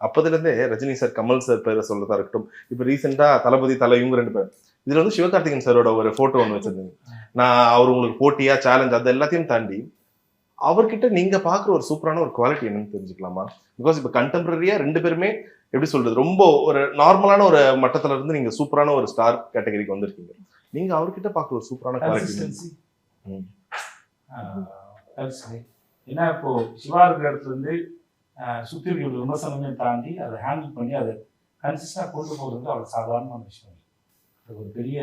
அப்பதுல இருந்தே Rajini sir, Kamal sir பேரை சொல்றதா இருக்கட்டும். இப்ப ரீசெண்டா தளபதி, தல இவங்க 2 பேர். இதுல வந்து சிவகார்த்திகேயன் சாரோட ஒரு போட்டோ ஒண்ணு வச்சிருந்தீங்க. நான் அவர் உங்களுக்கு போட்டியா, சேலஞ்ச் அது எல்லாத்தையும் தாண்டி, அவர்கிட்ட நீங்க பாக்குற ஒரு சூப்பரான ஒரு குவாலிட்டி என்னன்னு தெரிஞ்சுக்கலாமா? பிகாஸ் இப்ப கண்டெம்பரரியா 2 பேருமே எப்படி சொல்றது? ரொம்ப ஒரு நார்மலான ஒரு மட்டத்துல இருந்து நீங்க சூப்பரான ஒரு ஸ்டார் கேட்டகரிக்கு வந்திருக்கீங்க. நீங்க அவர்கிட்ட பாக்குற ஒரு சூப்பரான குவாலிட்டி கன்சிஸ்டன்சி. ம். ஏன்னா இப்போ சிவா இருக்கிற இடத்துல இருந்து சுற்றி இருக்கிற விமர்சனமே தாண்டி அதை ஹேண்டில் பண்ணி அதை கன்சிஸ்டாக கொண்டு போகிறது அவ்வளோ சாதாரணமான விஷயம் இல்லை. அது ஒரு பெரிய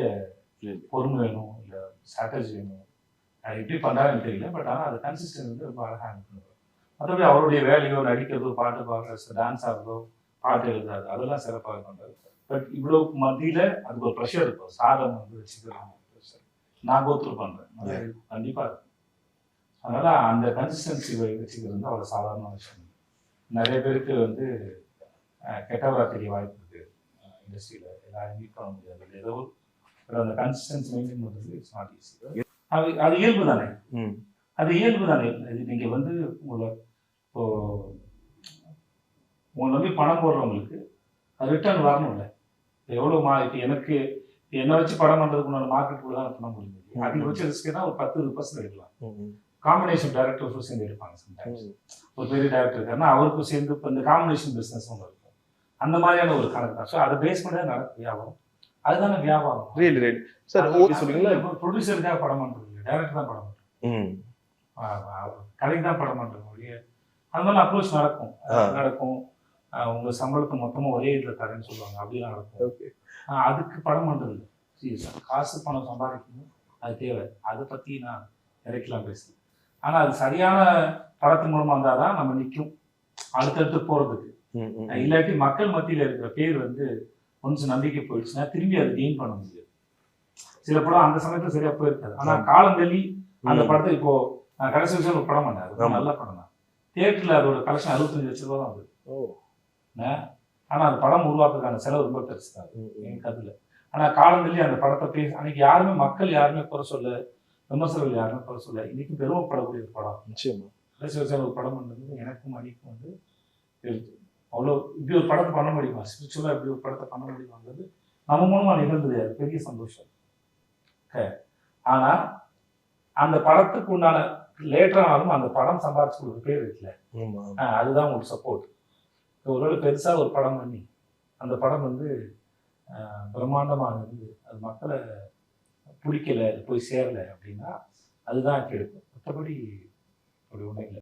பொறுமை வேணும், இல்லை ஸ்ட்ராட்டஜி வேணும். எப்படி பண்ணுறாங்கன்னு தெரியல, பட் ஆனால் அது கன்சிஸ்டன்ட் வந்து ரொம்ப அழகாக ஹேண்டில் பண்ணுவார். மற்றபடி அவருடைய வேலையோ, நடிக்கிறதோ, பாட்டு பாடுறதோ, டான்ஸ் ஆடுறதோ, பாட்டு எழுதாது, அதெல்லாம் சிறப்பாக பண்ணுறாரு. பட் இவ்வளோ மத்தியில் அதுக்கு ஒரு ப்ரெஷர் இருக்கும். சாதம் வந்து வச்சுக்கிறாங்க ப்ரெஷர். நான் கோத்ரூ பண்ணுறேன், கண்டிப்பாக இருக்கும். அதனால் அந்த கன்சிஸ்டன்சி வச்சுக்கிறது வந்து அவ்வளோ சாதாரண விஷயம். நிறைய பேருக்கு வந்து கெட்டவராக தெரிய வாய்ப்பு இருக்குது இண்டஸ்ட்ரியில். எல்லாரும் மீட் பண்ண முடியாது, ஏதோ ஒரு அந்த கன்சிஸ்டன்சி மெயின்டைன் பண்ணுறது இட்ஸ் நாட் ஈஸி. அது இயல்பு தானே, அது இயல்பு தானே. இது நீங்கள் வந்து உங்களை நம்பி பணம் போடுறவங்களுக்கு அது ரிட்டர்ன் வரணும் இல்லை. எவ்வளோ இப்போ எனக்கு என்னை வச்சு படம் பண்ணுறதுக்கு உண்டான மார்க்கெட்டுக்குள்ள தான் பண்ண முடியும். அதிகபட்ச ரிஸ்க்னா ஒரு 10% எடுக்கலாம். காம்பினேஷன் டைரக்டர்ஸும் சேர்ந்து எடுப்பாங்க. சம்டைம்ஸ் ஒரு பெரிய டைரக்டர் இருக்காருன்னா அவருக்கும் சேர்ந்து இப்போ இந்த காம்பினேஷன் பிஸ்னஸ் ஒன்று இருக்கும். அந்த மாதிரியான ஒரு கணக்கு தான். ஸோ அதை பேஸ் பண்ணி தான் நடக்கும் வியாபாரம். அதுதானே வியாபாரம். சார் ப்ரொடியூசருக்காக படம் பண்ணுறது இல்லை, டைரக்டர் தான் படம் பண்ணுறோம், கதைக்கு தான் படம் பண்ணுறோம். அது மாதிரி அப்ரோச் நடக்கும். உங்கள் சம்பளத்தை மொத்தமாக ஒரே இதில் தரேன்னு சொல்லுவாங்க, அப்படிலாம் நடக்கும். அதுக்கு படம் பண்ணுறது இல்லை. சீரியஸாக காசு பணம் சம்பாதிக்கணும், அது தேவை. அதை பற்றி நான் இறக்கலாம் பேசுகிறேன். ஆனால் அது சரியான படத்து மூலமாக இருந்தால் தான் நம்ம நிற்கும் அடுத்தடுத்து போகிறதுக்கு. இல்லாட்டி மக்கள் மத்தியில் இருக்கிற பேர் வந்து கொஞ்சம் நம்பிக்கை போயிடுச்சுன்னா திரும்பி அதை கெயின் பண்ண முடியாது. சில படம் அந்த சமயத்தில் சரியாக போயிருக்காது. ஆனால் காலம் தள்ளி அந்த படத்தை இப்போ நான் கடைசி விஷயம் ஒரு படம் பண்ணேன், நல்ல படம் தான். தியேட்டரில் அதோட கலெக்ஷன் 65 லட்ச ரூபா தான் வந்தது. ஆனால் அந்த படம் உருவாக்குறதுக்கான செலவு ரொம்ப பெருசு தான் எனக்கு அதில். ஆனால் காலம் தள்ளி அந்த படத்தை அன்னைக்கு யாருமே மக்கள் யாருமே குறை சொல்ல, விமர்சகர்கள் யாருமே குறை சொல்ல. இன்னைக்கு பெருமைப்படக்கூடிய ஒரு படம். நிச்சயமா கடைசி வருஷம் ஒரு படம் பண்ணுறது எனக்கும் அன்னைக்கும் வந்து இருக்கு. அவ்வளோ இப்படி ஒரு படத்தை பண்ண முடியுமா, ஸ்பிரிச்சுவலாக இப்படி ஒரு படத்தை பண்ண முடியுமாங்கிறது நம்ம மூலமாக நிகழ்ந்தது, அது பெரிய சந்தோஷம். ஆனால் அந்த படத்துக்கு உண்டான லேட்டரானாலும் அந்த படம் சம்பாதிச்சு ஒரு பேர் இருக்குல்ல, அதுதான் உங்களுக்கு சப்போர்ட். ஒருவேளை பெருசாக ஒரு படம் பண்ணி அந்த படம் வந்து பிரம்மாண்டமாக இருந்து அது மக்களை பிடிக்கலை, போய் சேரலை அப்படின்னா அதுதான் கெடுக்கும். மற்றபடி அப்படி ஒன்றும் இல்லை.